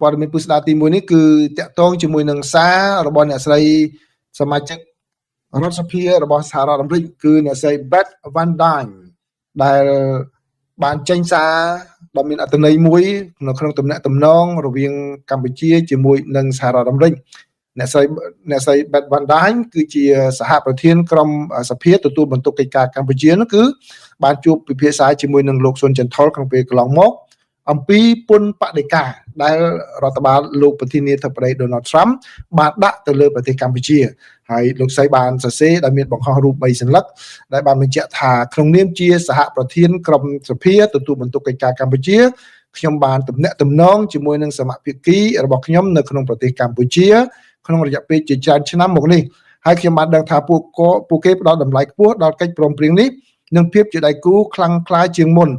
ព័ត៌មានពុស្ដាទី1នេះគឺតាក់ទងជាមួយនឹងសាររបស់អ្នកស្រីសមាជិករដ្ឋសភារបស់សហរដ្ឋអាមេរិកគឺអ្នកស្រី Beth Van Dine ដែលបានចេញសារដ៏មានអត្ថន័យមួយនៅក្នុងទំនាក់ទំនងរវាងកម្ពុជាជាមួយនឹងសហរដ្ឋអាមេរិកអ្នកស្រី Beth Van Dine គឺជាសហប្រធានក្រុមសភាទទួលបន្ទុកកិច្ចការកម្ពុជានោះគឺបានជួបពិភាក្សាជាមួយនឹងលោកស៊ុនចន្ទថុលក្នុងពេលកន្លងមកអំពីពន្ធបដិការដែលរដ្ឋបាលលោកប្រធានាធិបតី Donald Trump បានដាក់ទៅលើប្រទេសកម្ពុជាហើយលោកស្រីបានសរសេរដែលមានបង្ហោះរូប3សន្លឹកដែលបានបញ្ជាក់ថាក្នុងនាមជាសហប្រធានក្រុមសភាទទួលបន្ទុកកិច្ចការកម្ពុជាខ្ញុំបានទំនាក់ទំនងជាមួយនឹងសមាភាគីរបស់ខ្ញុំនៅក្នុងប្រទេសកម្ពុជាក្នុងរយៈពេលជាច្រើនឆ្នាំមកនេះហើយខ្ញុំបានដឹងថាពួកគេផ្ដល់តម្លៃខ្ពស់ដល់កិច្ចព្រមព្រៀងនេះនិងភាពជាដៃគូខ្លាំងក្លាជាងមុន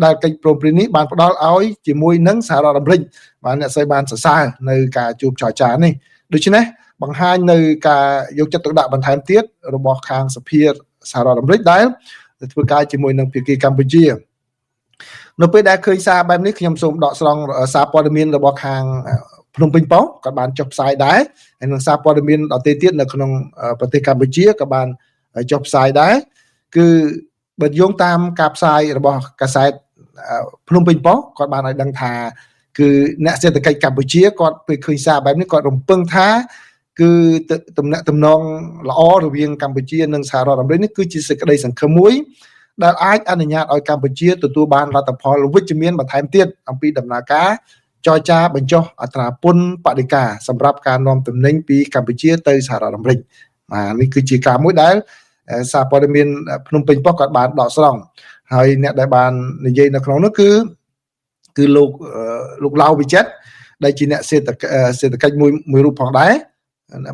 ដែលកិច្ចព្រមព្រៀងនេះបានផ្ដល់ឲ្យជាមួយនឹងសហរដ្ឋអាមេរិកបានអ្នកស្រីបានសរសើរនៅការជួបចរចានេះដូច្នេះបង្ហាញនៅការយកចិត្តទុកដាក់បន្ថែមទៀតរបស់ខាងសភាសហរដ្ឋអាមេរិកដែលធ្វើការជាមួយនឹងភាគីកម្ពុជានៅពេលដែលឃើញសារបែបនេះខ្ញុំសូមដកស្រង់សារព័ត៌មានរបស់ខាងភ្នំពេញប៉ុស្តិ៍ក៏បានចុះផ្សាយដែរហើយនឹងសារព័ត៌មានដទៃទៀតនៅក្នុងប្រទេសកម្ពុជាក៏បានចុះផ្សាយដែរគឺបើយោងតាមការផ្សាយរបស់កាសែតភ្នំពេញប៉ុស្តិ៍គាត់បានឲ្យដឹងថាគឺអ្នកសេដ្ឋកិច្ចកម្ពុជាគាត់ពេលឃើញសារបែបនេះគាត់រំពឹងថាគឺទំនាក់ទំនងល្អរវាងកម្ពុជានិងសហរដ្ឋអាមេរិកនេះគឺជាសេចក្តីសង្ឃឹមមួយដែលអាចអនុញ្ញាតឲ្យកម្ពុជាទទួលបានលទ្ធផលវិជ្ជមានបន្ថែមទៀតអំពីដំណើរការចរចាបញ្ចុះអត្រាពន្ធបដិការសម្រាប់ការនាំទំនិញពីកម្ពុជាទៅសហរដ្ឋអាមេរិកនេះគឺជាការមួយដែលសារព័ត៌មានភ្នំពេញប៉ុស្តិ៍គាត់បានដកស្រង់ហើយអ្នកដែលបាននិយាយនៅក្នុងនោះគឺលោកឡាវវិចិត្រដែលជាអ្នកសេដ្ឋកិច្ចមួយរូបផងដែរ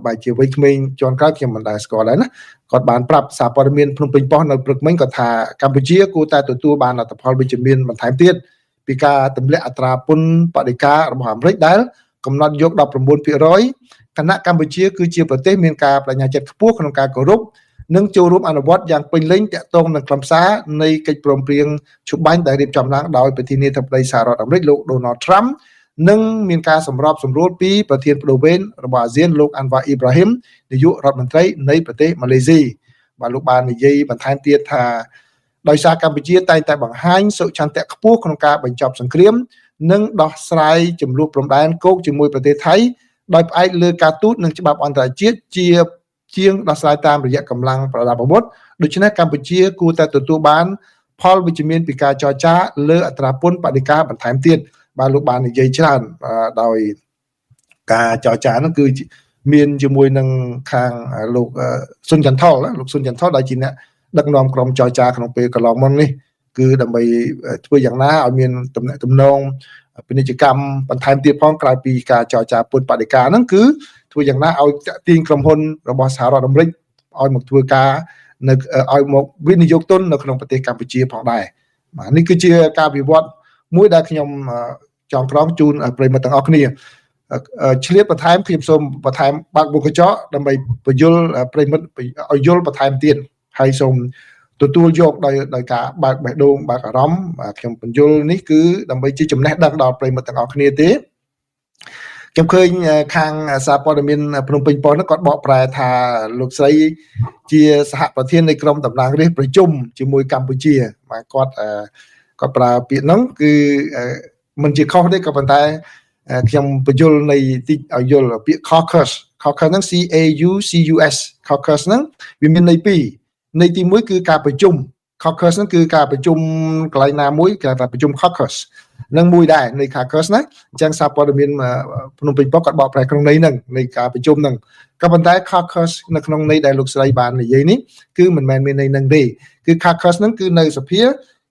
បើជាវ័យក្មេងជាន់ក្រោយខ្ញុំមិនដែលស្គាល់ដែរណាគាត់បានប្រាប់សារព័ត៌មានភ្នំពេញប៉ុស្តិ៍នៅព្រឹកមិញគាត់ថាកម្ពុជាគួរតែទទួលបានលទ្ធផលវិជ្ជមានបន្ថែមទៀតពីការទម្លាក់អត្រាពន្ធបដិការរបស់អាមេរិកដែលកំណត់យក 19% គណៈកម្ពុជាគឺជាប្រទេសមានការបដិញ្ញាចិត្តខ្ពស់ក្នុងការគោរពនិងចូលរួមអនុវត្តយ៉ាងពេញលេញទាក់ទងនឹងខ្លឹមសារនៃកិច្ចព្រមព្រៀងជបាញ់ដែលរៀបចំឡើងដោយប្រធានាធិបតីសហរដ្ឋអាមេរិកលោក Donald Trump និងមានការសម្របសម្រួលពីប្រធានបដូវវេនរបស់អាស៊ានលោក Anwar Ibrahim នាយករដ្ឋមន្ត្រីនៃប្រទេសម៉ាឡេស៊ីបាទលោកបាននិយាយបន្ថែមទៀតថាដោយសារកម្ពុជាតែងតែបង្ហាញសុឆន្ទៈខ្ពស់ក្នុងការបញ្ចប់សង្គ្រាមនិងដោះស្រាយចំនួនព្រំដែនគោកជាមួយប្រទេសថៃដោយផ្អែកលើការទូតនិងច្បាប់អន្តរជាតិជាងដោះស្រាយតាមរយៈកម្លាំងប្រដាប់អាវុធដូច្នេះកម្ពុជាគួរតែទទួលបានផលវិជ្ជមានពីការចរចាលើអត្រាពន្ធបដិការបន្ថែមទៀតបាទលោកបាននិយាយច្រើនដោយការចរចានោះគឺមានជាមួយនឹងខាងលោកស៊ុនចន្ទថុលលោកស៊ុនចន្ទថុលដែលជាអ្នកដឹកនាំក្រុមចរចាក្នុងពេលកន្លងមកនេះគឺដើម្បីធ្វើយ៉ាងណាឲ្យមានទំនាក់ទំនងពាណិជ្ជកម្មបន្ថែមទៀតផងក្រៅពីការចរចាពន្ធបដិការហ្នឹងគឺធ្វើយ៉ាងណាឲ្យទាញក្រុមហ៊ុនរបស់សហរដ្ឋអាមេរិកឲ្យមកធ្វើការនៅឲ្យមកវិនិយោគទុននៅក្នុងប្រទេសកម្ពុជាផងដែរបាទនេះគឺជាការវិវត្តមួយដែលខ្ញុំចង់ក្រងជូនប្រិយមិត្តទាំងអស់គ្នាឆ្លៀតបន្ថែមខ្ញុំសូមបន្ថែមបើកមុខកញ្ចក់ដើម្បីបញ្យល់ប្រិយមិត្តឲ្យយល់បន្ថែមទៀតហើយសូមទទួលយកដោយការបើកបេះដូងបើកអារម្មណ៍ខ្ញុំបញ្យល់នេះគឺដើម្បីជាចំណេះដឹងដល់ប្រិយមិត្តទាំងអស់គ្នាទេខ្ញុំឃើញខាងសារព័ត៌មានភ្នំពេញប៉ុស្តិ៍នោះគាត់បកប្រែថាលោកស្រីជាសហប្រធាននៃក្រុមតំណាងរាស្ត្រប្រជុំជាមួយកម្ពុជាបាទគាត់ប្រើពាក្យហ្នឹងគឺមិនជាខុសទេក៏ប៉ុន្តែខ្ញុំបញ្យល់នៃតិចឲ្យយល់ពាក្យ caucus ហ្នឹង C A U C U S caucus ហ្នឹងវាមានន័យពីរន័យទី1គឺការប្រជុំ caucus ហ្នឹងគឺការប្រជុំកន្លែងណាមួយគេថាប្រជុំ caucus នឹងមួយដែរនៃ caucus ណាអញ្ចឹងសារព័ត៌មានភ្នំពេញប៉ុស្តិ៍គាត់បកប្រែក្នុងន័យហ្នឹងនៃការប្រជុំហ្នឹងក៏ប៉ុន្តែ caucus នៅក្នុងន័យដែលលោកស្រីបាននិយាយនេះគឺមិនមែនមានន័យហ្នឹងទេគឺ caucus ហ្នឹងគឺនៅសភា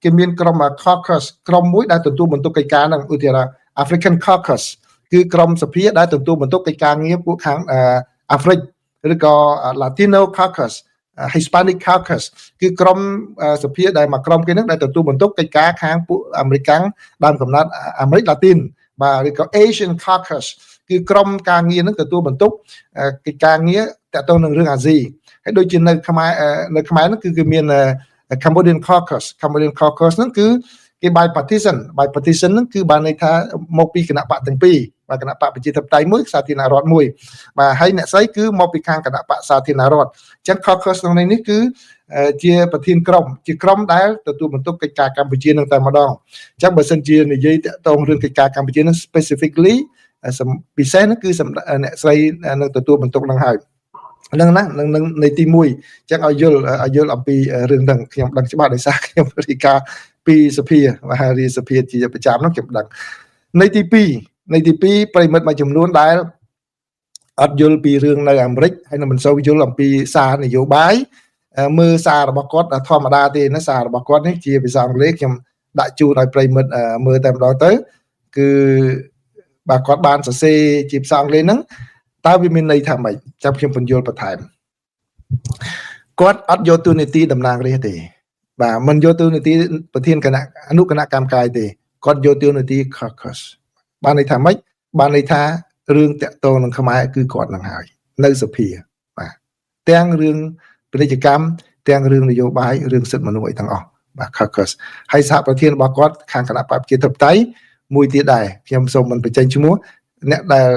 គេមានក្រុម caucus ក្រុមមួយដែលទទួលបន្ទុកកិច្ចការហ្នឹងឧទាហរណ៍ African caucus គឺក្រុមសភាដែលទទួលបន្ទុកកិច្ចការងារពួកខាងអាហ្វ្រិកឬក៏ Latino caucus Hispanic caucus គឺក្រុមសភាដែលមកក្រុមគេហ្នឹងដែលទទួលបន្ទុកកិច្ចការខាងពួកអាមេរិកាំងដើមកំណត់អាមេរិកឡាទីនបាទឬក៏ Asian caucus គឺក្រុមការងារហ្នឹងទទួលបន្ទុកកិច្ចការងារតាក់ទងនឹងរឿងអាស៊ីហើយដូចជានៅខ្មែរហ្នឹងគឺគេមាន Cambodian caucus ហ្នឹងគឺគេ bipartisan ហ្នឹងគឺបានន័យថាមកពីគណៈបកទាំងពីរ បាទគណៈបកប្រជាធិបតេយ្យមួយសាធារណរដ្ឋមួយបាទហើយអ្នកស្រីគឺមកពីខាងគណៈបកសាធារណរដ្ឋអញ្ចឹង caucus ក្នុងនេះគឺជាប្រធានក្រុមជាក្រុមដែលទទួលបន្ទុកកិច្ចការកម្ពុជានឹងតែម្ដងអញ្ចឹងបើសិនជានិយាយតាក់ទងរឿងកិច្ចការកម្ពុជានឹង specifically ពិសេសនោះគឺអ្នកស្រីនឹងទទួលបន្ទុកនឹងហើយនឹងណានឹងនៃទី1អញ្ចឹងឲ្យយល់អំពីរឿងហ្នឹងខ្ញុំដឹងច្បាស់ដោយសារខ្ញុំរាយការណ៍ពីសភាមហារាជសភាជាប្រចាំនោះខ្ញុំដឹងនៃទី2ប្រិមិត្តមួយចំនួនដែលអត់យល់ពីរឿងនៅអាមេរិកហើយនឹងមិនសូវយល់អំពីសារនយោបាយមើលសាររបស់គាត់ធម្មតាទេណាសាររបស់គាត់នេះជាភាសាអង់គ្លេសខ្ញុំដាក់ជូនឲ្យប្រិមិត្តមើលតែម្ដងទៅគឺបាទគាត់បានសរសេរជាភាសាអង់គ្លេសហ្នឹងតើវាមានន័យថាម៉េចចាំខ្ញុំបញ្យល់បន្ថែមគាត់អត់យកទូនីតិតំណាងរាស្ត្រទេបាទមិនយកទូនីតិប្រធានគណៈអនុគណៈកម្មការទេគាត់យកទូនីតិ caucus បានន័យថាម៉េចបានន័យថារឿងតាក់ទងនឹងខ្មែរគឺគាត់នឹងហើយនៅសភាបាទទាំងរឿងពាណិជ្ជកម្មទាំងរឿងនយោបាយរឿងសិទ្ធិមនុស្សអីទាំងអស់បាទ caucus ហើយសហប្រធានរបស់គាត់ខាងគណៈបព្វជិធិបតេយ្យមួយទៀតដែរខ្ញុំសូមមិនបញ្ចេញឈ្មោះអ្នកដែល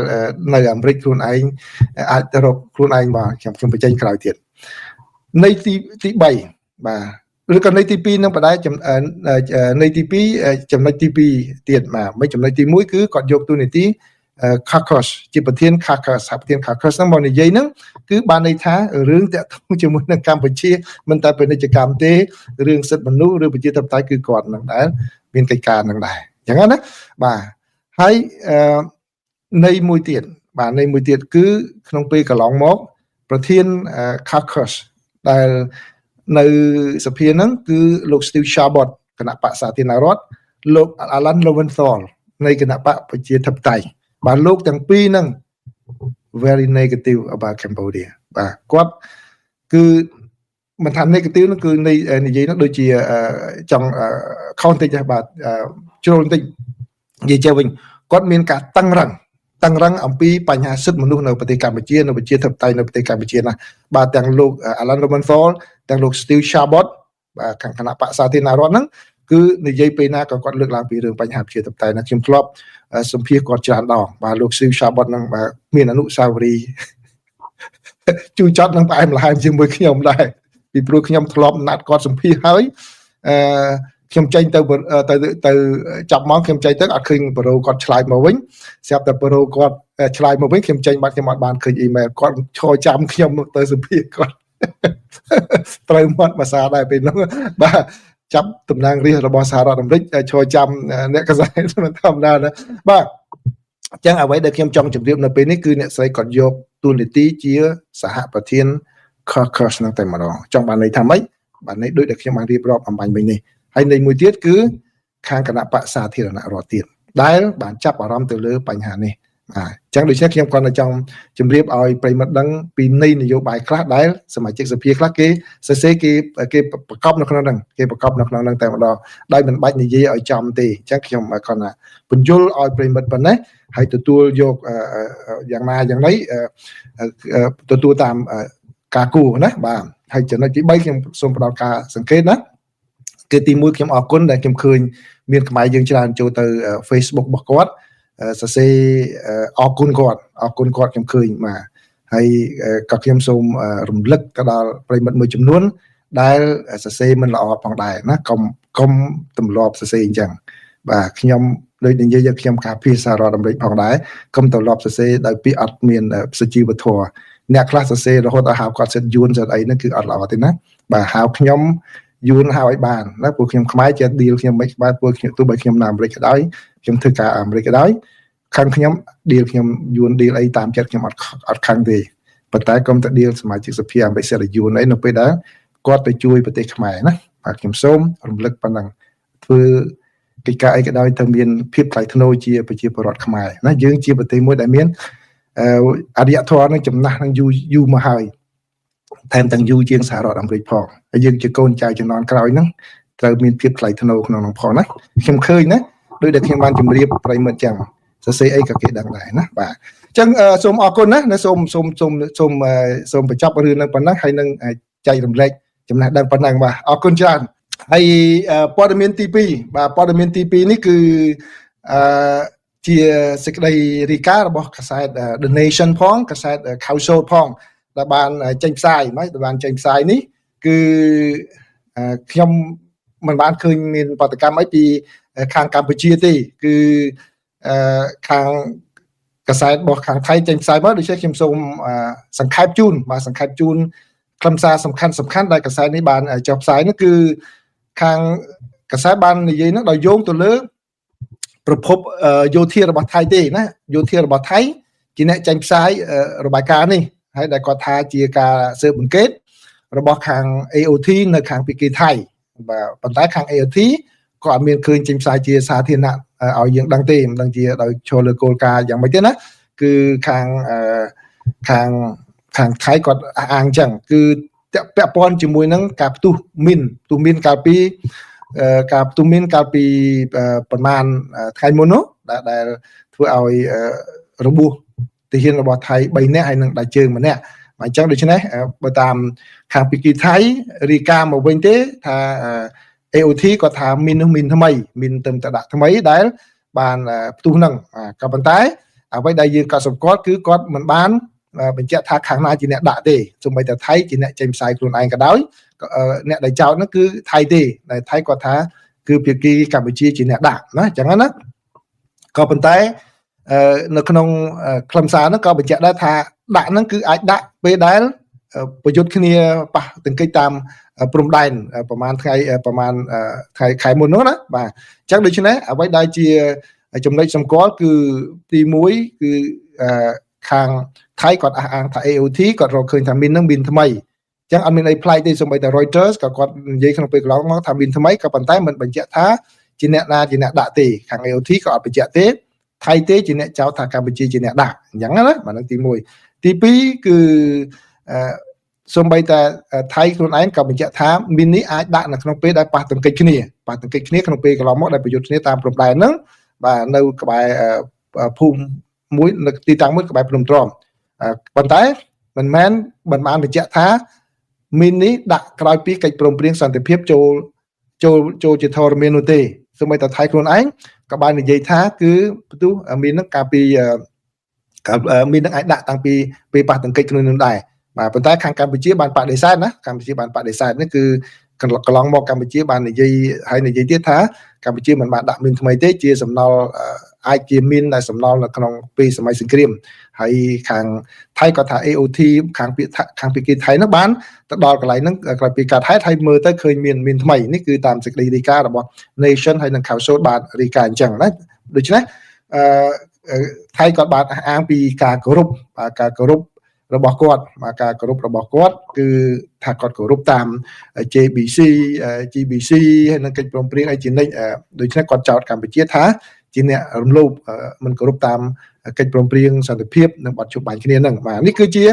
នៅអាមេរិកខ្លួនឯងអាចរកខ្លួនឯងបាទខ្ញុំបញ្ចេញក្រោយទៀតនៃទី3បាទឬក៏នៃទី2នឹងបដិនៃទី2ចំណុចទី2ទៀតបាទមិនចំណុចទី1គឺគាត់យកទូនីតិcaucus ជាប្រធាន caucus សហប្រធាន caucus ហ្នឹងមកនិយាយហ្នឹងគឺបានន័យថារឿងតាក់ទងជាមួយនឹងកម្ពុជាមិនតែពាណិជ្ជកម្មទេរឿងសិទ្ធិមនុស្សឬប្រជាធិបតេយ្យគឺគាត់នឹងដែរមានកិច្ចការនឹងដែរអញ្ចឹងណាបាទហើយនៃមួយទៀតគឺក្នុងពេលកន្លងមកប្រធាន caucus ដែលនៅសភាហ្នឹងគឺលោក Steve Chabot គណៈបកសាធារណរដ្ឋលោក Alan Lowenthal នៃគណៈបកប្រជាធិបតេយ្យបាទលោកទាំងពីរហ្នឹង very negative about Cambodia បាទគាត់គឺមិនថា negative ហ្នឹងគឺនិយាយហ្នឹងដូចជាចង់ counter ចាស់បាទជ្រុលបន្តិចនិយាយចេះវិញគាត់មានការតឹងរ៉ឹងអំពីបញ្ហាសិទ្ធិមនុស្សនៅប្រទេសកម្ពុជានៅប្រជាធិបតេយ្យនៅប្រទេសកម្ពុជាណាបាទទាំងលោក Alan Lowenthal ទាំងលោក Steve Chabot បាទខាងគណៈបកសាធារណរដ្ឋហ្នឹងគឺនិយាយពេលណាក៏គាត់លើកឡើងពីរឿងបញ្ហាប្រជាធិបតេយ្យណាខ្ញុំធ្លាប់សម្ភាសគាត់ច្រើនដងបាទលោក Steve Chabot ហ្នឹងបាទមានអនុស្សាវរីយ៍ជួយចត់នឹងផ្អែមល្ហែមជាមួយខ្ញុំដែរពីព្រោះខ្ញុំធ្លាប់ណាត់គាត់សម្ភាសហើយខ្ញុំចេញទៅចាប់មកខ្ញុំចេញទៅអត់ឃើញប្រូគាត់ឆ្លើយមកវិញស្រាប់តែប្រូគាត់ឆ្លើយមកវិញខ្ញុំចេញបាត់ខ្ញុំអត់បានឃើញអ៊ីមែលគាត់ឈរចាំខ្ញុំទៅសម្ភាសគាត់ត្រូវមាត់ភាសាដែរពេលហ្នឹងបាទចាប់តំណាងរាស្ត្ររបស់សហរដ្ឋអាមេរិកឈរចាំអ្នកកសែតមិនធម្មតាណាបាទអញ្ចឹងអ្វីដែលខ្ញុំចង់ជម្រាបនៅពេលនេះគឺអ្នកស្រីគាត់យកទូនីតិជាសហប្រធាន caucus ហ្នឹងតែម្ដងចង់បានន័យថាម៉េចបាទន័យដូចដែលខ្ញុំបានរៀបរាប់អំបញ្ញមិញនេះហើយនៃមួយទៀតគឺខាងគណៈបកសាធារណរដ្ឋទៀតដែលបានចាប់អារម្មណ៍ទៅលើបញ្ហានេះអញ្ចឹងដូច្នេះខ្ញុំគាត់ចង់ជម្រាបឲ្យប្រិយមិត្តដឹងពីនយោបាយខ្លះដែលសមាជិកសភាខ្លះគេសរសេរគេប្រកបនៅក្នុងហ្នឹងតែម្ដងដោយមិនបាច់និយាយឲ្យចំទេអញ្ចឹងខ្ញុំគាត់ថាបញ្យល់ឲ្យប្រិយមិត្តប៉ុណ្ណេះហើយទទួលយកយ៉ាងណាយ៉ាងណីទទួលតាមការគូណាបាទហើយចំណុចទី3ខ្ញុំសូមផ្ដល់ការសង្កេតណាគឺទី1ខ្ញុំអរគុណដែលខ្ញុំឃើញមានខ្មែរយើងច្រើនចូលទៅ Facebook របស់គាត់សរសេរអរគុណគាត់ខ្ញុំឃើញបាទហើយក៏ខ្ញុំសូមរំលឹកទៅដល់ប្រិយមិត្តមួយចំនួនដែលសរសេរមិនល្អផងដែរណាកុំទម្លាប់សរសេរអញ្ចឹងបាទខ្ញុំដូចនិយាយខ្ញុំការភាសារដ្ឋអាមេរិកផងដែរកុំទម្លាប់សរសេរដោយពាក្យអត់មានសុជីវធម៌អ្នកខ្លះសរសេររហូតដល់ហៅគាត់សិតយួនសិតអីហ្នឹងគឺអត់ល្អទេណាបាទហៅខ្ញុំយួនហៅឲ្យបានណាព្រោះខ្ញុំខ្មែរចេះ deal ខ្ញុំមិនក្បែរពួកខ្ញុំទោះបីខ្ញុំនៅអាមេរិកក៏ដោយខ្ញុំធ្វើការអាមេរិកក៏ដោយខាងខ្ញុំ deal ខ្ញុំយួន deal អីតាមចិត្តខ្ញុំអត់ខឹងទេប៉ុន្តែកុំទៅ deal សមាជិកសភាអាមេរិកសិតយួនអីនៅពេលដែលគាត់ទៅជួយប្រទេសខ្មែរណាបាទខ្ញុំសូមរំលឹកប៉ុណ្ណឹងធ្វើកិច្ចការអីក៏ដោយត្រូវមានភាពថ្លៃថ្នូរជាប្រជាពលរដ្ឋខ្មែរណាយើងជាប្រទេសមួយដែលមានអរិយធម៌នឹងចំណាស់នឹងយូរមកហើយថែមទាំងយូរជាងសហរដ្ឋអាមេរិកផងហើយយើងជាកូនចៅជំនាន់ក្រោយហ្នឹងត្រូវមានភាពថ្លៃថ្នូរក្នុងនោះផងណាខ្ញុំឃើញណាដោយដែលខ្ញុំបានជម្រាបប្រិយមិត្តចឹងសរសេរអីក៏គេដឹងដែរណាបាទអញ្ចឹងសូមអរគុណណាសូមបញ្ចប់រឿងនឹងប៉ុណ្ណឹងហើយនឹងចែករំលែកចំណេះដឹងប៉ុណ្ណឹងបាទអរគុណច្រើនហើយព័ត៌មានទី2បាទព័ត៌មានទី2នេះគឺ ជាសេចក្តីរីការបស់កាសែត The Nation ផងកាសែត Council ផងដែលបានចេញផ្សាយមកដែលបានចេញផ្សាយនេះគឺខ្ញុំមិនបានឃើញមានបដកម្មអីពីខាងកម្ពុជាទេគឺខាងកាសែតរបស់ខាងថៃចេញផ្សាយមកដូចជាខ្ញុំសូមសង្ខេបជូនបាទសង្ខេបជូនខ្លឹមសារសំខាន់ដែលកាសែតនេះបានចុះផ្សាយនោះគឺខាងកាសែតបាននិយាយនោះដោយយោងទៅលើប្រភពយោធារបស់ថៃទេណាយោធារបស់ថៃជាអ្នកចេញផ្សាយរបាយការណ៍នេះហើយដែលគាត់ថាជាការស៊ើបអង្កេតរបស់ខាង AOT នៅខាងពីគេថៃបាទប៉ុន្តែខាង AOT ក៏អត់មានឃើញចេញផ្សាយជាសាធារណៈឲ្យយើងដឹងទេមិនដឹងជាដោយចូលលើគោលការណ៍យ៉ាងម៉េចទេណាគឺខាងថៃគាត់អះអាងចឹងគឺពាក់ព័ន្ធជាមួយនឹងការផ្ទុះមីនកាលពីប្រហែលថ្ងៃមុននោះដែលធ្វើឲ្យរបួសទាហានរបស់ថៃ3នាក់ហើយនឹងដៃជើងម្នាក់អញ្ចឹងដូច្នេះបើតាមខាងពីគីថៃរីកាមកវិញទេថា AOT គាត់ថាមីនថ្មីមីនទៅដាក់ថ្មីដែលបានផ្ទុះហ្នឹងក៏ប៉ុន្តែអ្វីដែលយើងក៏សម្គាល់គឺគាត់មិនបានបញ្ជាក់ថាខាងណាជាអ្នកដាក់ទេសូម្បីតែថៃជាអ្នកចេញផ្សាយខ្លួនឯងក៏ដោយអ្នកដែលចោទហ្នឹងគឺថៃទេដែលថៃគាត់ថាគឺភាគីកម្ពុជាជាអ្នកដាក់ណាអញ្ចឹងណាក៏ប៉ុន្តែនៅក្នុងខ្លឹមសារហ្នឹងក៏បញ្ជាក់ដែរថាដាក់ហ្នឹងគឺអាចដាក់ពេលដែលប្រយុទ្ធគ្នាប៉ះទង្គិចតាមព្រំដែនប្រហែលថ្ងៃខែមុននោះណាបាទអញ្ចឹងដូច្នេះអ្វីដែលជាចំណុចសម្គាល់គឺទី1គឺខាងថៃគាត់អះអាងថា AOT គាត់រកឃើញថាមីនថ្មីអញ្ចឹងអត់មានអីប្លែកទេសូម្បីតែ Reuters ក៏គាត់និយាយក្នុងពេលកន្លងមកថាមីនថ្មីក៏ប៉ុន្តែមិនបញ្ជាក់ថាជាអ្នកណាជាអ្នកដាក់ទេខាង AOT ក៏អត់បញ្ជាក់ទេថៃទេជាអ្នកចោទថាកម្ពុជាជាអ្នកដាក់អញ្ចឹងណាបាទនឹងទី1ទី2គឺសូម្បីតែថៃខ្លួនឯងក៏បញ្ជាក់ថាមីននេះអាចដាក់នៅក្នុងពេលដែលប៉ះទង្គិចគ្នាក្នុងពេលកន្លងមកដែលប្រយុទ្ធគ្នាតាមព្រំដែនហ្នឹងបាទនៅក្បែរភូមិមួយនៅទីតាំងមួយក្បែរភ្នំទ្រាំប៉ុន្តែមិនបានបញ្ជាក់ថាមីននេះដាក់ក្រោយពីកិច្ចព្រមព្រៀងសន្តិភាពចូលជាធរមាននោះទេសូម្បីតែថៃខ្លួនឯងក៏បាននិយាយថាគឺផ្ទុះមីនហ្នឹងកាលពីមីនហ្នឹងអាចដាក់តាំងពីពេលប៉ះទង្គិចគ្នានឹងដែរបាទប៉ុន្តែខាងកម្ពុជាបានបដិសេធណាកម្ពុជាបានបដិសេធនេះគឺកន្លងមកកម្ពុជាបាននិយាយទៀតថាកម្ពុជាមិនបានដាក់មីនថ្មីទេជាសំណល់អាចជាមីនដែលសំណល់នៅក្នុងពេលសម័យសង្គ្រាមហើយខាងថៃក៏ថា AOT ខាងពីគេថៃនោះបានទៅដល់កន្លែងហ្នឹងក្រោយពីកាត់ហេតុហើយមើលទៅឃើញមានថ្មីនេះគឺតាមសេចក្តីរាយការណ៍របស់ Nation ហើយនឹង Council បានរាយការណ៍អញ្ចឹងណាដូច្នេះថៃក៏បានអះអាងពីការគោរពរបស់គាត់ការគោរពរបស់គាត់គឺថាគាត់គោរពតាម JBC GBC ហើយនឹងកិច្ចព្រមព្រៀងអីជានិច្ចដូច្នេះគាត់ចោទកម្ពុជាថាជាអ្នករំលោភមិនគោរពតាមកិច្ចព្រមព្រៀងសន្តិភាពនិងបទជប់បាញ់គ្នាហ្នឹងបាទនេះគឺជា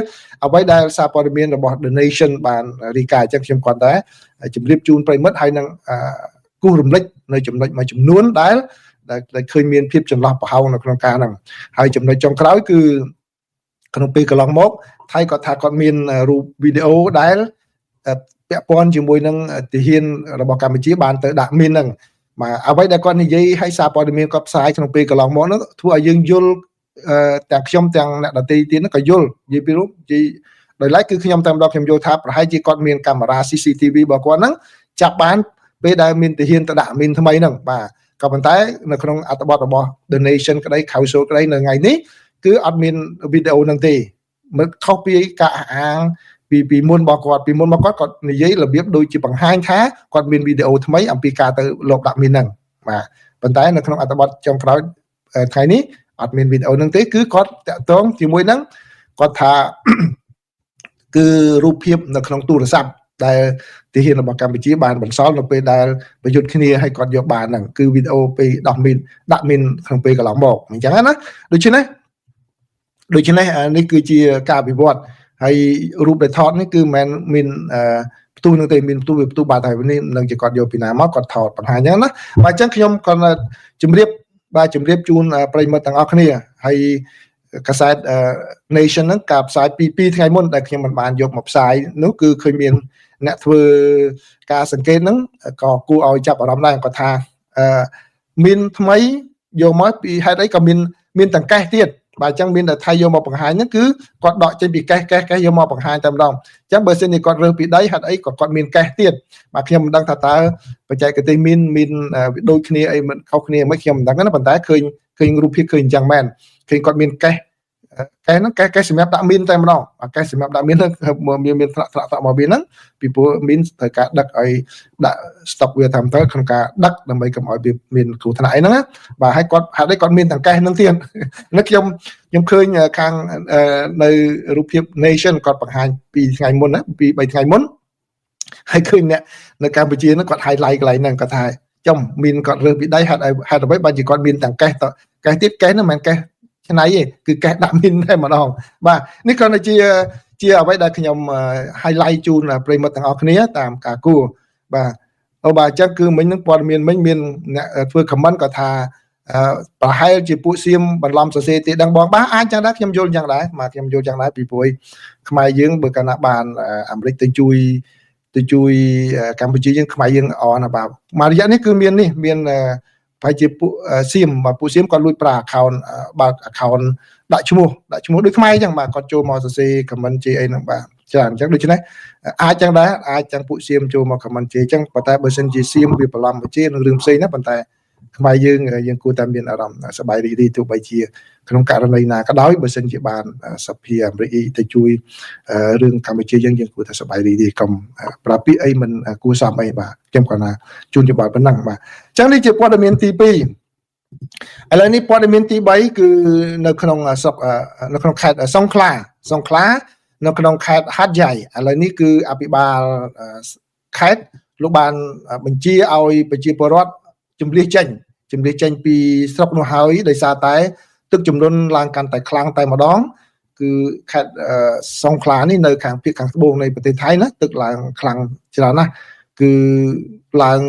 អ្វីដែលសារព័ត៌មានរបស់ The Nation បានរាយការណ៍អញ្ចឹងខ្ញុំគាត់តែជម្រាបជូនប្រិមិត្តហើយនឹងគូសរំលឹកនៅចំណុចមួយចំនួនដែលឃើញមានភាពចន្លោះប្រហោងនៅក្នុងការហ្នឹងហើយចំណុចចុងក្រោយគឺក្នុងពេលកន្លងមកថៃគាត់ថាគាត់មានរូបវីដេអូដែលពាក់ព័ន្ធជាមួយនឹងទាហានរបស់កម្ពុជាបានទៅដាក់មីនហ្នឹងបាទអ្វីដែលគាត់និយាយឲ្យសារព័ត៌មានគាត់ផ្សាយក្នុងពេលកន្លងមកនោះធ្វើឲ្យយើងយល់ទាំងខ្ញុំទាំងអ្នកដទៃទៀតហ្នឹងក៏យល់និយាយពីរូបដោយឡែកគឺខ្ញុំតែម្ដងខ្ញុំយល់ថាប្រហែលជាគាត់មានកាមេរ៉ា CCTV របស់គាត់ហ្នឹងចាប់បានពេលដែលមានទាហានទៅដាក់មីនថ្មីហ្នឹងបាទក៏ប៉ុន្តែនៅក្នុងអត្ថបទរបស់ The Nation ក្តី Council ក្តីនៅថ្ងៃនេះគឺអត់មានវីដេអូហ្នឹងទេមិនខុសពីការអះអាងពីមុនរបស់គាត់គាត់និយាយរបៀបដូចជាបង្ហាញថាគាត់មានវីដេអូថ្មីអំពីការទៅលបដាក់មីនហ្នឹងបាទប៉ុន្តែនៅក្នុងអត្ថបទចុងក្រោយថ្ងៃនេះអត់មានវីដេអូហ្នឹងទេគឺគាត់តាក់ទងជាមួយហ្នឹងគាត់ថាគឺរូបភាពនៅក្នុងទូរស័ព្ទដែលទាហានរបស់កម្ពុជាបានបន្សល់នៅពេលដែលប្រយុទ្ធគ្នាឲ្យគាត់យកបានហ្នឹងគឺវីដេអូពេលដាក់មីនក្នុងពេលកន្លងមកអញ្ចឹងណាដូច្នេះនេះគឺជាការវិវត្តហើយរូបដែលថតនេះគឺមិនមានផ្ទុះនឹងទេមានផ្ទុះបាទហើយនេះនឹងជាគាត់យកពីណាមកគាត់ថតបញ្ហាអញ្ចឹងណាបាទអញ្ចឹងខ្ញុំគាត់ជម្រាបជូនប្រិយមិត្តទាំងអស់គ្នាហើយកាសែត Nation ហ្នឹងការផ្សាយ2ថ្ងៃមុនដែលខ្ញុំមិនបានយកមកផ្សាយនោះគឺឃើញមានអ្នកធ្វើការសង្កេតហ្នឹងក៏គួរឲ្យចាប់អារម្មណ៍ដែរគាត់ថាមានថ្មី យកមកពីហេតុអីក៏មានទាំងកេះទៀតបាទអញ្ចឹងមានតែថៃយកមកបង្ហាញហ្នឹងគឺគាត់ដកចេញពីកេះយកមកបង្ហាញតែម្ដងអញ្ចឹងបើសិនជាគាត់រើសពីដីហេតុអីក៏គាត់មានកេះទៀតបាទខ្ញុំមិនដឹងថាតើបច្ចេកទេសមានដូចគ្នាអីមិនខុសគ្នាមិនខ្ញុំមិនដឹងណាប៉ុន្តែឃើញរូបភាពឃើញអញ្ចឹងមែនឃើញគាត់មានកេះហ្នឹងកេះសម្រាប់ដាក់មីនតែម្ដងកេះសម្រាប់ដាក់មីនហ្នឹងមានថ្នាក់មកវាហ្នឹងពីព្រោះមីនត្រូវការដឹកឲ្យដាក់ stock វាតាមទៅក្នុងការដឹកដើម្បីកុំឲ្យវាមានគ្រោះថ្នាក់អីហ្នឹងណាបាទហើយគាត់ហាក់ដូចគាត់មានទាំងកេះហ្នឹងទៀតនេះខ្ញុំឃើញខាងនៅរូបភាព Nation គាត់បង្ហាញពីថ្ងៃមុនណាពី3ថ្ងៃមុនហើយឃើញអ្នកនៅកម្ពុជាហ្នឹងគាត់ highlight កន្លែងហ្នឹងគាត់ថាចំមានគាត់រើសពីដីហេតុអ្វីបើជាគាត់មានទាំងកេះទៀតកេះហ្នឹងមិនមែនកេះឆ្នៃទេគឺកេះដាក់មីនតែម្ដងបាទនេះគ្រាន់តែជាអ្វីដែលខ្ញុំ highlight ជូនប្រិយមិត្តទាំងអស់គ្នាតាមការគួរបាទបាទអញ្ចឹងគឺមិញនឹងព័ត៌មានមិញមានអ្នកធ្វើ comment ក៏ថាប្រហែលជាពួកសៀមបន្លំសរសេរទេដឹងបងបាទអាចចឹងដែរខ្ញុំយល់ចឹងដែរបាទខ្ញុំយល់ចឹងដែរពីព្រោះខ្មែរយើងបើកាលណាបានអាមេរិកទៅជួយកម្ពុជាយើងខ្មែរយើងអណាបាទមករយៈនេះគឺមានប្រហែលជាពួកសៀមបាទពួកសៀមគាត់លួចប្រើ account បើក account ដាក់ឈ្មោះដូចខ្មែរអញ្ចឹងបាទគាត់ចូលមកសរសេរ comment ជាអីហ្នឹងបាទច្រើនអញ្ចឹងដូច្នេះអាចចឹងដែរអាចចឹងពួកសៀមចូលមក comment ជាអញ្ចឹងប៉ុន្តែបើសិនជាសៀមវាបន្លំជានឹងរឿងផ្សេងណាប៉ុន្តែខ្មែរយើងគួរតែមានអារម្មណ៍សប្បាយរីករាយទោះបីជាក្នុងករណីណាក៏ដោយបើសិនជាបានសភាអាមេរិកទៅជួយរឿងកម្ពុជាយើងគួរតែសប្បាយរីករាយកុំប្រើពាក្យអីមិនគួរសមអីបាទខ្ញុំគាត់ថាជូនយោបល់ប៉ុណ្ណឹងបាទអញ្ចឹងនេះជាព័ត៌មានទី2ឥឡូវនេះព័ត៌មានទី3គឺនៅក្នុងស្រុកនៅក្នុងខេត្តសង្ខឡានៅក្នុងខេត្តហាត់យ៉ៃឥឡូវនេះគឺអភិបាលខេត្តលោកបានបញ្ជាឲ្យប្រជាពលរដ្ឋជំនះចេញពីស្រុកនោះហើយដោយសារតែទឹកជំនន់ឡើងកាន់តែខ្លាំងតែម្ដងគឺខេត្តសង្ខឡានេះនៅខាងភាគខាងត្បូងនៃប្រទេសថៃណាទឹកឡើងខ្លាំងច្រើនណាស់គឺឡើង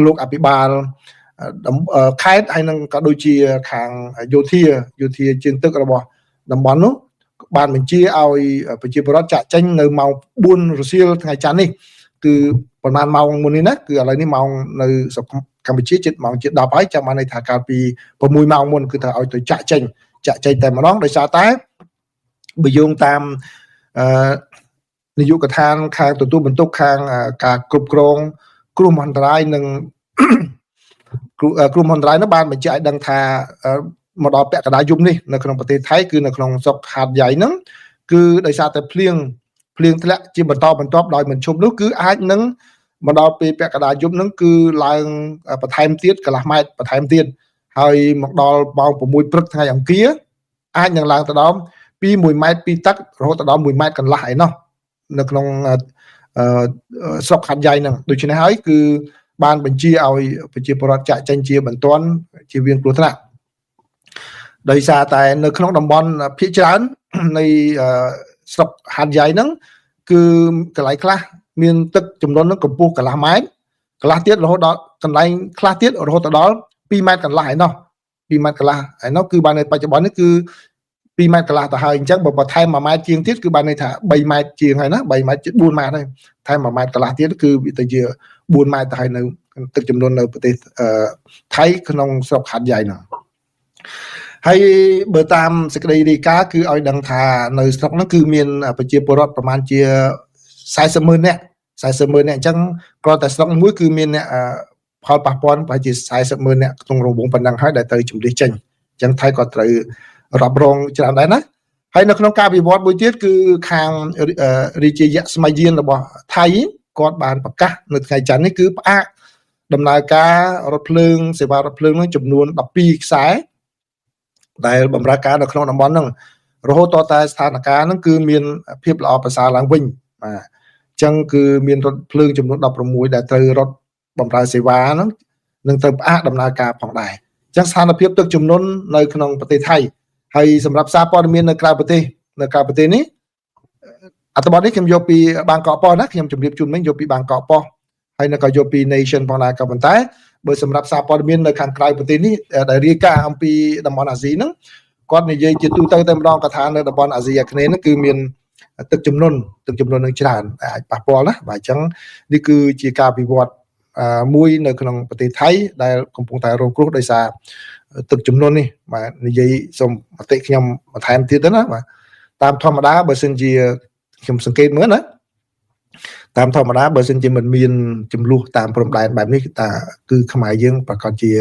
លោកអភិបាលខេត្តហើយនឹងក៏ដូចជាខាងយោធាជើងទឹករបស់តំបន់នោះបានបញ្ជាឲ្យប្រជាពលរដ្ឋចាក់ចេញនៅម៉ោង4រសៀលថ្ងៃច័ន្ទនេះគឺប្រហែលម៉ោងមុននេះណាគឺឥឡូវនេះម៉ោងនៅស្រុកកម្ពុជាជិតម៉ោងជិត10ហើយចាំបានន័យថាកាលពី6ម៉ោងមុនគឺថាឲ្យទៅចាក់ចេញតែម្ដងដោយសារតែបើយោងតាមនាយកដ្ឋានខាងទទួលបន្ទុកខាងការគ្រប់គ្រងគ្រោះមហន្តរាយនិងគ្រោះមហន្តរាយនោះបានបញ្ជាក់ឲ្យដឹងថាមកដល់ពាក់កណ្ដាលយប់នេះនៅក្នុងប្រទេសថៃគឺនៅក្នុងស្រុកហាត់យ៉ៃហ្នឹងគឺដោយសារតែភ្លៀងធ្លាក់ជាបន្តបន្ទាប់ដោយមិនឈប់នោះគឺអាចនឹងមកដល់ពេលពាក់កណ្ដាលយប់ហ្នឹងគឺឡើងបន្ថែមទៀតកន្លះម៉ែត្របន្ថែមទៀតហើយមកដល់ម៉ោង6ព្រឹកថ្ងៃអង្គារអាចនឹងឡើងទៅដល់ពី1ម៉ែត្រពីទឹករហូតដល់1ម៉ែត្រកន្លះឯណោះនៅក្នុងស្រុកហាត់យ៉ៃហ្នឹងដូច្នេះហើយគឺបានបញ្ជាឲ្យប្រជាពលរដ្ឋចាក់ចេញជាបន្ទាន់ជាវៀងគ្រោះថ្នាក់ដោយសារតែនៅក្នុងតំបន់ភាគច្រើននៃស្រុកហាត់យ៉ៃហ្នឹងគឺកន្លែងខ្លះមានទឹកចំនួននឹងកម្ពស់កន្លះម៉ែត្រកន្លះទៀតរហូតដល់កន្លែងខ្លះទៀតរហូតដល់2ម៉ែត្រកន្លះឯណោះ2ម៉ែត្រកន្លះឯណោះគឺបាននៅបច្ចុប្បន្ននេះគឺ2ម៉ែត្រកន្លះទៅហើយអញ្ចឹងបើបន្ថែម1ម៉ែត្រជាងទៀតគឺបានន័យថា3ម៉ែត្រជាងហើយណា3ម៉ែត្រជិត4ម៉ែត្រហើយថែម1ម៉ែត្រកន្លះទៀតគឺវាទៅជា4ម៉ែត្រទៅហើយនៅទឹកចំនួននៅប្រទេសថៃក្នុងស្រុកហាត់យ៉ៃហ្នឹងហើយបើតាមសេចក្តីរាយការណ៍គឺឲ្យដឹងថានៅស្រុកហ្នឹងគឺមានប្រជាពលរដ្ឋប្រមាណជា40,000 នាក់អញ្ចឹងគ្រាន់តែស្រុកមួយគឺមានអ្នកផលប៉ះពាល់ប្រហែលជា40,000 នាក់ក្នុងរង្វង់ប៉ុណ្ណឹងហើយដែលត្រូវជំនះចេញអញ្ចឹងថៃក៏ត្រូវរ៉ាប់រងច្រើនដែរណាហើយនៅក្នុងការវិវត្តមួយទៀតគឺខាងរាជាយៈស្ម័យយានរបស់ថៃគាត់បានប្រកាសនៅថ្ងៃច័ន្ទនេះគឺផ្អាកដំណើរការរថភ្លើងសេវារថភ្លើងនឹងចំនួន12ខ្សែដែលបម្រើការនៅក្នុងតំបន់ហ្នឹងរហូតតតែស្ថានភាពហ្នឹងគឺមានភាពល្អប្រសើរឡើងវិញបាទអញ្ចឹងគឺមានរថភ្លើងចំនួន16ដែលត្រូវរថបម្រើសេវាហ្នឹងនឹងត្រូវផ្អាកដំណើរការផងដែរអញ្ចឹងស្ថានភាពទឹកជំនន់នៅក្នុងប្រទេសថៃហើយសម្រាប់សារព័ត៌មាននៅក្រៅប្រទេសនេះអត្ថបទនេះខ្ញុំយកពីបាងកកប៉ុស្តិ៍ណាខ្ញុំជម្រាបជូនមិញយកពីបាងកកប៉ុស្តិ៍ហើយនៅក៏យកពី Nation ផងដែរក៏ប៉ុន្តែបើសម្រាប់សារព័ត៌មាននៅខាងក្រៅប្រទេសនេះដែលរាយការណ៍អំពីតំបន់អាស៊ីហ្នឹងគាត់និយាយជាទូទៅតែម្ដងគាត់ថានៅតំបន់អាស៊ីអាគ្នេយ៍ហ្នឹងគឺមានទឹកជំនន់នឹងច្រើនអាចប៉ះពាល់ណាបាទអញ្ចឹងនេះគឺជាការវិវត្ត មួយនៅក្នុងប្រទេសថៃដែលកំពុងតែរងគ្រោះដោយសារទឹកជំនន់នេះបាទនិយាយសូមមតិខ្ញុំបន្ថែមទៀតទៅណាបាទតាមធម្មតាបើសិនជាខ្ញុំសង្កេតមើលណាតាមធម្មតាបើសិនជាមិនមានចំនួនតាមព្រំដែនបែបនេះគឺខ្មែរយើងប្រកាសជា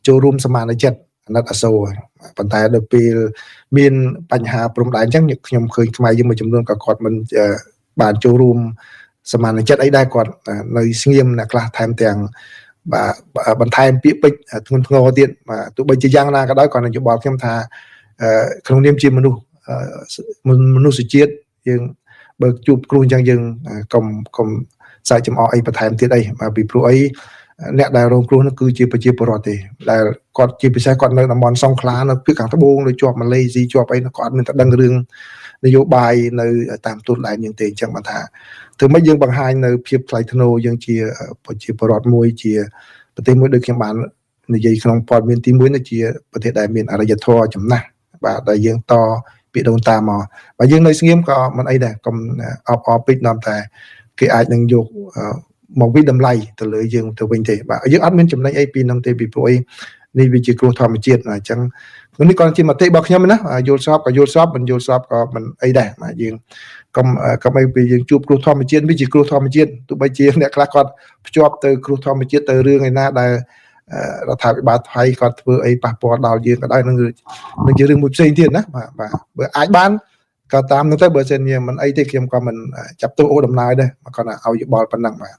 ចូលរួមសមានចិត្តអាណិតអាសូរប៉ុន្តែដល់ពេលមានបញ្ហាព្រំដែនអញ្ចឹងខ្ញុំឃើញខ្មែរយើងមួយចំនួនក៏គាត់មិនបានចូលរួមសមានចិត្តអីដែរគាត់នៅស្ងៀមអ្នកខ្លះថែមទាំងបាទបន្ថែមពាក្យពេចន៍ធ្ងន់ធ្ងរទៀតបាទទោះបីជាយ៉ាងណាក៏ដោយគាត់នឹងយោបល់ខ្ញុំថាក្នុងនាមជាមនុស្សជាតិយើងបើជួបគ្រោះអញ្ចឹងយើងកុំសាច់ចំអកអីបន្ថែមទៀតអីបាទពីព្រោះអីអ្នកដែលរងគ្រោះនោះគឺជាប្រជាពលរដ្ឋទេដែលគាត់ជាពិសេសគាត់នៅតំបន់សង្ខ្លានៅពីខាងត្បូងនៅជាប់ម៉ាឡេស៊ីជាប់អីគាត់អត់មានតែដឹងរឿងនយោបាយនៅតាមទូតដែនយើងទេអញ្ចឹងបានថាធ្វើម៉េចយើងបង្ហាញនៅភាពថ្លៃថ្នូរយើងជាប្រជាពលរដ្ឋមួយជាប្រទេសមួយដូចខ្ញុំបាននិយាយក្នុងព័ត៌មានទី1នេះជាប្រទេសដែលមានអរិយធម៌ចំណាស់បាទដែលយើងតពីដូនតាមកបើយើងនៅស្ងៀមក៏មិនអីដែរកុំអបពេកនាំតែគេអាចនឹងយកមកវិតម្លៃទៅលើយើងទៅវិញទេបាទយើងអត់មានចំណេញអីពីនឹងទេពីព្រោះអីនេះវាជាគ្រោះធម្មជាតិអញ្ចឹងនេះក៏ជាមតិរបស់ខ្ញុំណាយល់ស្របក៏យល់ស្របមិនយល់ស្របក៏មិនអីដែរបាទយើងកុំឲ្យពេលយើងជួបគ្រោះធម្មជាតិវាជាគ្រោះធម្មជាតិទោះបីជាអ្នកខ្លះគាត់ភ្ជាប់ទៅគ្រោះធម្មជាតិទៅរឿងឯណាដែលរដ្ឋាភិបាលថៃគាត់ធ្វើអីប៉ះពាល់ដល់យើងក៏ដោយនឹងជារឿងមួយផ្សេងទៀតណាបាទបើអាចបានក៏តាមនោះទៅបើសិនជាមិនអីទេខ្ញុំក៏មិនចាប់ទោសអូដំណើរដែរគាត់ឲ្យយោបល់ប៉ុណ្ណឹងបាទ